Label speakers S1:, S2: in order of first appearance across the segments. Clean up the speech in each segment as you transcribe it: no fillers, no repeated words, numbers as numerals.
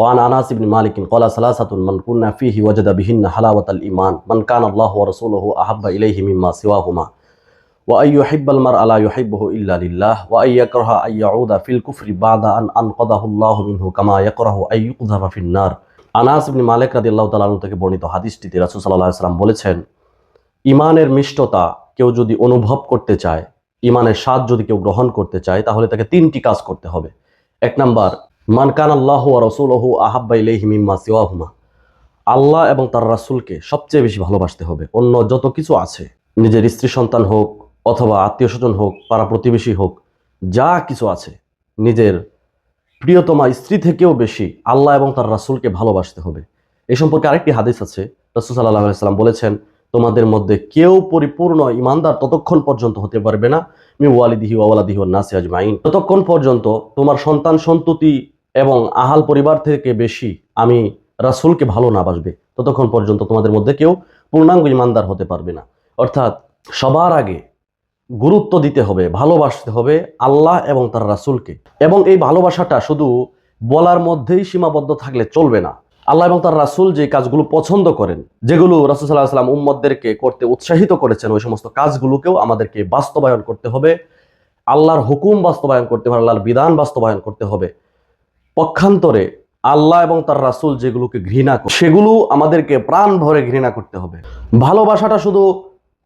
S1: وعن أنس بن مالك قال ثلاثة من كنا فيه وجد بهن حلاوة الإيمان من كان الله ورسوله أحب إليه مما سواهما وأن يحب المرء لا يحبه إلا لله وأن يكره أن يعود في الكفر بعد أن أنقذه الله منه كما يكره أن يقذف في النار। আনাস ইবনে মালিক রাদিয়াল্লাহু তাআলা আনহু থেকে বর্ণিত হাদিসটিতে রাসূল সাল্লাল্লাহু আলাইহি ওয়াসাল্লাম বলেছেন, ইমানের মিষ্টতা কেউ যদি অনুভব করতে চায়, ইমানের স্বাদ যদি কেউ গ্রহণ করতে চায়, তাহলে তাকে তিনটি কাজ করতে হবে। এক নাম্বার, মান কানা আল্লাহু ওয়া রাসূলুহু আহাব্বা ইলাইহি মিম্মা সিওয়াহুমা, আল্লাহ এবং তার রাসূলকে সবচেয়ে বেশি ভালোবাসতে হবে। অন্য যত কিছু আছে, নিজের স্ত্রী সন্তান হোক অথবা আত্মীয় স্বজন হোক, পাড়া প্রতিবেশী হোক, যা কিছু আছে, নিজের প্রিয়তমা স্ত্রী থেকেও বেশি আল্লাহ এবং তার রাসূলকে ভালোবাসতে হবে। এই সম্পর্কে আরেকটি হাদিস আছে। রাসূল সাল্লাল্লাহু আলাইহি ওয়াসাল্লাম বলেছেন, তোমাদের মধ্যে কেউ পরিপূর্ণ ইমানদার ততক্ষণ পর্যন্ত হতে পারবে না মি ওয়ালিদিহি ওয়া ওয়ালাদিহি ওয়ান নাসি আজমাইন, ততক্ষণ পর্যন্ত তোমার সন্তান সন্ততি এবং আহাল পরিবার থেকে বেশি আমি রাসূলকে ভালো না বাসবে, ততক্ষণ পর্যন্ত তোমাদের মধ্যে কেউ পূর্ণাঙ্গ ইমানদার হতে পারবে না। অর্থাৎ সবার আগে গুরুত্ব দিতে হবে, ভালোবাসতে হবে আল্লাহ এবং তার রাসূলকে। এবং এই ভালোবাসাটা শুধু বলার মধ্যেই সীমাবদ্ধ থাকলে চলবে না। আল্লাহ এবং তার রাসূল যে কাজগুলো পছন্দ করেন, যেগুলো রাসূল সাল্লাল্লাহু আলাইহি ওয়াসাল্লাম উম্মতদেরকে করতে উৎসাহিত করেছেন, ওই সমস্ত কাজগুলোকেও আমাদেরকে বাস্তবায়ন করতে হবে। আল্লাহর হুকুম বাস্তবায়ন করতে হবে, আল্লাহর বিধান বাস্তবায়ন করতে হবে। পক্ষান্তরে আল্লাহ এবং তার রাসূল যেগুলোকে ঘৃণা করে, সেগুলো আমাদেরকে প্রাণ ভরে ঘৃণা করতে হবে। ভালোবাসাটা শুধু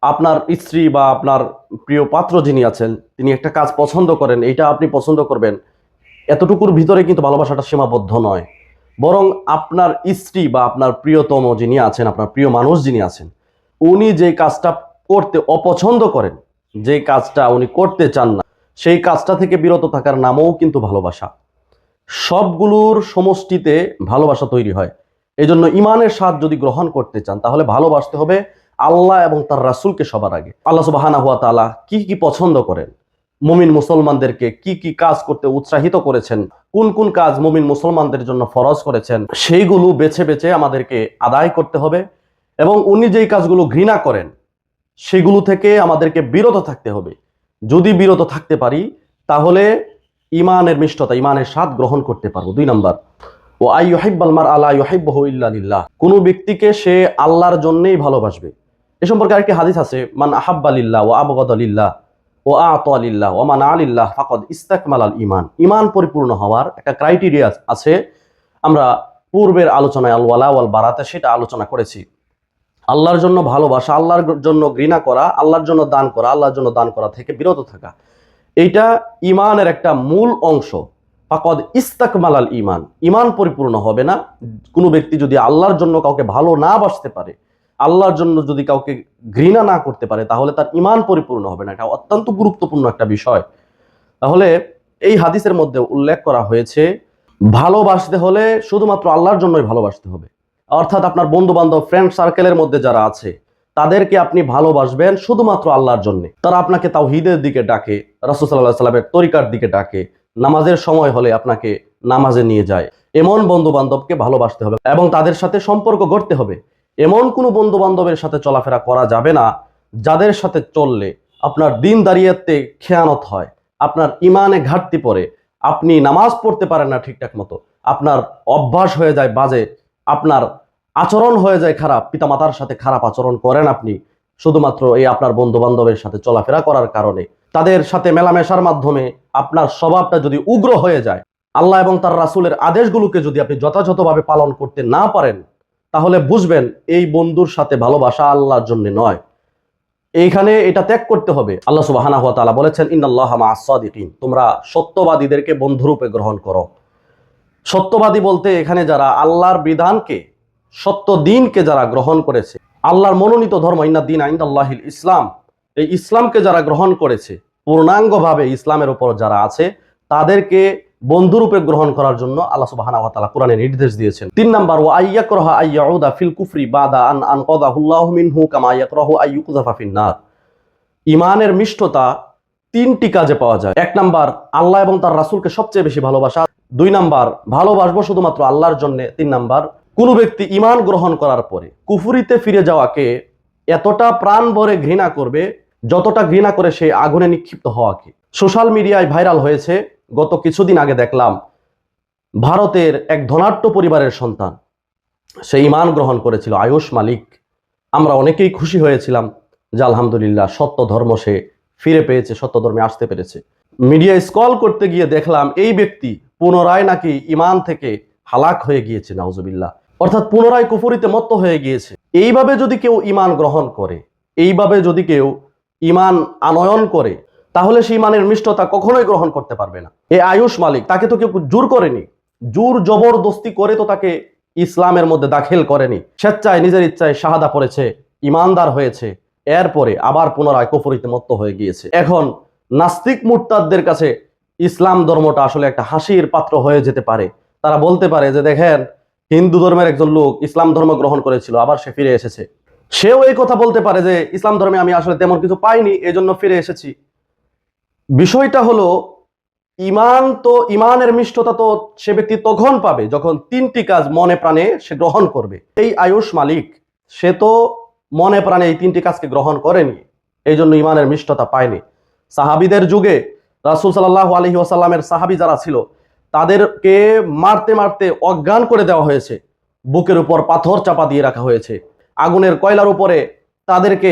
S1: আপনার স্ত্রী বা আপনার প্রিয় পাত্র যিনি আছেন, তিনি একটা কাজ পছন্দ করেন, এইটা আপনি পছন্দ করবেন, এতটুকুর ভিতরে কিন্তু ভালোবাসাটা সীমাবদ্ধ নয়। বরং আপনার স্ত্রী বা আপনার প্রিয়তম যিনি আছেন, আপনার প্রিয় মানুষ যিনি আছেন, উনি যে কাজটা করতে অপছন্দ করেন, যে কাজটা উনি করতে চান না, সেই কাজটা থেকে বিরত থাকার নামও কিন্তু ভালোবাসা। সবগুলোর সমষ্টিতে ভালোবাসা তৈরি হয়। এই জন্য ইমানের স্বাদ যদি গ্রহণ করতে চান, তাহলে ভালোবাসতে হবে আল্লাহ এবং তার রাসূলকে সবার আগে। আল্লাহ সুবহানাহু ওয়া তাআলা কি কি পছন্দ করেন, মুমিন মুসলমানদেরকে কি কি কাজ করতে উৎসাহিত করেছেন, কোন কোন কাজ মুমিন মুসলমানদের জন্য ফরজ করেছেন, সেইগুলো বেছে বেছে আমাদেরকে আদায় করতে হবে। এবং উনি যেই কাজগুলো ঘৃণা করেন, সেগুলো থেকে আমাদেরকে বিরত থাকতে হবে। যদি বিরত থাকতে পারি, তাহলে ইমানের মিষ্টতা, ইমানের স্বাদ গ্রহণ করতে পারবো। 2 নাম্বার, ও আই ইউহিব্বাল মারআ লা ইউহিব্বুহু ইল্লা লিল্লাহ, কোন ব্যক্তিকে সে আল্লাহর জন্যই ভালোবাসবে। এ সম্পর্কে আরেকটি হাদিস আছে, মান আহাব্বা লিল্লাহ ওয়া আবগাদা লিল্লাহ ও আতা লিল্লাহ ওয়া মানা লিল্লাহ ফাকাদ ইসতাকমালাল ঈমান। ঈমান পরিপূর্ণ হওয়ার একটা ক্রাইটেরিয়া আছে। আমরা পূর্বের আলোচনায় আল ওয়ালা ওয়াল বারাতে সেটা আলোচনা করেছি। আল্লাহর জন্য ভালোবাসা, আল্লাহর জন্য ঘৃণা করা, আল্লাহর জন্য দান করা, আল্লাহর জন্য দান করা থেকে বিরত থাকা, এইটা ঈমানের একটা মূল অংশ। ফাকাদ ইসতাকমালাল ঈমান, ঈমান পরিপূর্ণ হবে না কোনো ব্যক্তি যদি আল্লাহর জন্য কাউকে ভালো না বাসতে পারে, আল্লাহর জন্য যদি কাউকে ঘৃণা না করতে পারে, তাহলে তার ঈমান পরিপূর্ণ হবে না। এটা অত্যন্ত গুরুত্বপূর্ণ একটা বিষয়। তাহলে এই হাদিসের মধ্যে উল্লেখ করা হয়েছে, ভালোবাসতে হলে শুধুমাত্র আল্লাহর জন্যই ভালোবাসতে হবে। অর্থাৎ আপনার বন্ধু বান্ধব, ফ্রেন্ড সার্কেলের মধ্যে যারা আছে, তাদেরকে আপনি ভালোবাসবেন শুধুমাত্র আল্লাহর জন্য। তারা আপনাকে তাওহীদের দিকে ডাকে, রাসূল সাল্লাল্লাহু আলাইহি ওয়াসাল্লামের তরিকার দিকে ডাকে, নামাজের সময় হলে আপনাকে নামাজে নিয়ে যায়, এমন বন্ধু বান্ধবকে ভালোবাসতে হবে এবং তাদের সাথে সম্পর্ক গড়তে হবে। এমন কোনো বন্ধু বান্ধবের সাথে চলাফেরা করা যাবে না যাদের সাথে চললে আপনার দিন দাঁড়িয়েতে খেয়ানত হয়, আপনার ইমানে ঘাটতি পড়ে, আপনি নামাজ পড়তে পারেন না ঠিকঠাক মতো, আপনার অভ্যাস হয়ে যায় বাজে, আপনার আচরণ হয়ে যায় খারাপ, পিতামাতার সাথে খারাপ আচরণ করেন আপনি শুধুমাত্র এই আপনার বন্ধু বান্ধবের সাথে চলাফেরা করার কারণে। তাদের সাথে মেলামেশার মাধ্যমে আপনার স্বভাবটা যদি উগ্র হয়ে যায়, আল্লাহ এবং তার রাসূলের আদেশগুলোকে যদি আপনি যথাযথভাবে পালন করতে না পারেন, তাহলে বুঝবেন এই বন্ধুর সাথে ভালোবাসা আল্লাহর জন্য নয়। এইখানে এটা ত্যাগ করতে হবে। আল্লাহ সুবহানাহু ওয়া তাআলা বলেছেন, ইন্নাল্লাহা মা'আস সাদিকিন, তোমরা সত্যবাদীদেরকে বন্ধুরূপে গ্রহণ করো। সত্যবাদী বলতে এখানে যারা আল্লাহর বিধানকে, সত্য দিনকে যারা গ্রহণ করেছে, আল্লাহর মনোনীত ধর্ম ইন্নাদ-দীনা ইনদাল্লাহিল ইসলাম, এই ইসলামকে যারা গ্রহণ করেছে, পূর্ণাঙ্গভাবে ইসলামের উপর যারা আছে, তাদেরকে বন্ধুরূপে গ্রহণ করার জন্য আল্লাহ সুবহানাহু ওয়া তাআলা কোরআনে নির্দেশ দিয়েছেন। 3 নাম্বার, ওয়া আইয়াকরাহা আইয়াউদা ফিল কুফরি বাদা আন আনকাযাহুল্লাহু মিনহু কামা ইয়াকরাহু আইয়ুকযাফা ফিন নার। ঈমানের মিষ্টতা 3টি কাজে পাওয়া যায়। 1 নাম্বার, আল্লাহ এবং তার রাসূলকে সবচেয়ে বেশি ভালোবাসা। 2 নাম্বার, ভালোবাসবো শুধুমাত্র আল্লাহর জন্য। 3 নাম্বার, কোনো ব্যক্তি ঈমান গ্রহণ করার পরে কুফরিতে ফিরে যাওয়াকে এতটা প্রাণ ভরে ঘৃণা করবে যতটা ঘৃণা করে সেই আগুনে নিক্ষিপ্ত হওয়াকে। সোশ্যাল মিডিয়ায় ভাইরাল হয়েছে, গত কিছুদিন আগে দেখলাম ভারতের এক ধনাঢ্য পরিবারের সন্তান, সে ঈমান গ্রহণ করেছিল, আয়ুষ মালিক। আমরা অনেকেই খুশি হয়েছিলাম যে আলহামদুলিল্লাহ সত্য ধর্ম সে ফিরে পেয়েছে, সত্য ধর্মে আসতে পেরেছে। মিডিয়া স্ক্রল করতে গিয়ে দেখলাম এই ব্যক্তি পুনরায় নাকি ঈমান থেকে হালাক হয়ে গিয়েছে, নাউজুবিল্লাহ, অর্থাৎ পুনরায় কুফরিতে মত্ত হয়ে গিয়েছে। এইভাবে যদি কেউ ঈমান গ্রহণ করে, এইভাবে যদি কেউ ঈমান আনয়ন করে, তাহলে সে ঈমানের মিষ্টতা কখনোই গ্রহণ করতে পারবে না। এই আয়ুষ মালিক, তাকে তো কেউ জোর করেনি, জোর জবরদস্তি করে তো তাকে ইসলামের মধ্যে দাখিল করেনি। স্বেচ্ছায় নিজের ইচ্ছায় শাহাদা পড়েছে, ইমানদার হয়েছে, এরপরে আবার পুনরায় কুফরিতে মত্ত হয়ে গিয়েছে। এখন নাস্তিক মুরতাদদের কাছে ইসলাম ধর্মটা আসলে একটা হাসির পাত্র হয়ে যেতে পারে। তারা বলতে পারে যে দেখেন, হিন্দু ধর্মের একজন লোক ইসলাম ধর্ম গ্রহণ করেছিল, আবার সে ফিরে এসেছে। সেও এই কথা বলতে পারে যে ইসলাম ধর্মে আমি আসলে তেমন কিছু পাইনি, এজন্য ফিরে এসেছি। বিষয়টা হলো, ঈমান তো, ঈমানের মিষ্টতা তো সে ব্যক্তি তখন পাবে যখন তিনটি কাজ মনে প্রাণে সে গ্রহণ করবে। এই আয়ুষ মালিক, সে তো মনে প্রাণে এই তিনটি কাজকে গ্রহণ করেনি, এই জন্য ঈমানের মিষ্টতা পায়নি। সাহাবীদের যুগে রাসূল সাল্লাল্লাহু আলাইহি ওয়াসাল্লামের সাহাবী যারা ছিল, তাদেরকে মারতে মারতে অজ্ঞান করে দেওয়া হয়েছে, বুকের উপর পাথর চাপা দিয়ে রাখা হয়েছে, আগুনের কয়লার উপরে তাদেরকে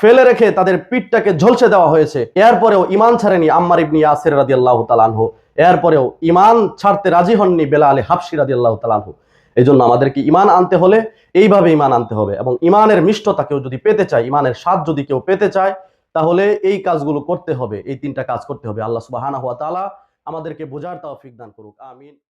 S1: ফেলে রেখে তাদের পিঠটাকে ঝলসে দেওয়া হয়েছে। এরপরেও ঈমান ছাড়েনি আম্মার ইবনে ইয়াসির রাদিয়াল্লাহু তাআলা আনহু, এরপরেও ঈমান ছাড়তে রাজি হননি বেলাল হাবশী রাদিয়াল্লাহু তাআলা আনহু। এই জন্য আমাদেরকে ঈমান আনতে হলে এইভাবে ঈমান আনতে হবে, এবং ঈমানের মিষ্টতা কেউ যদি পেতে চায়, ঈমানের স্বাদ যদি কেউ পেতে চায়, তাহলে এই কাজগুলো করতে হবে, এই তিনটা কাজ করতে হবে। আল্লাহ সুবহানাহু ওয়া তাআলা আমাদেরকে বোঝার তৌফিক দান করুক, আমিন।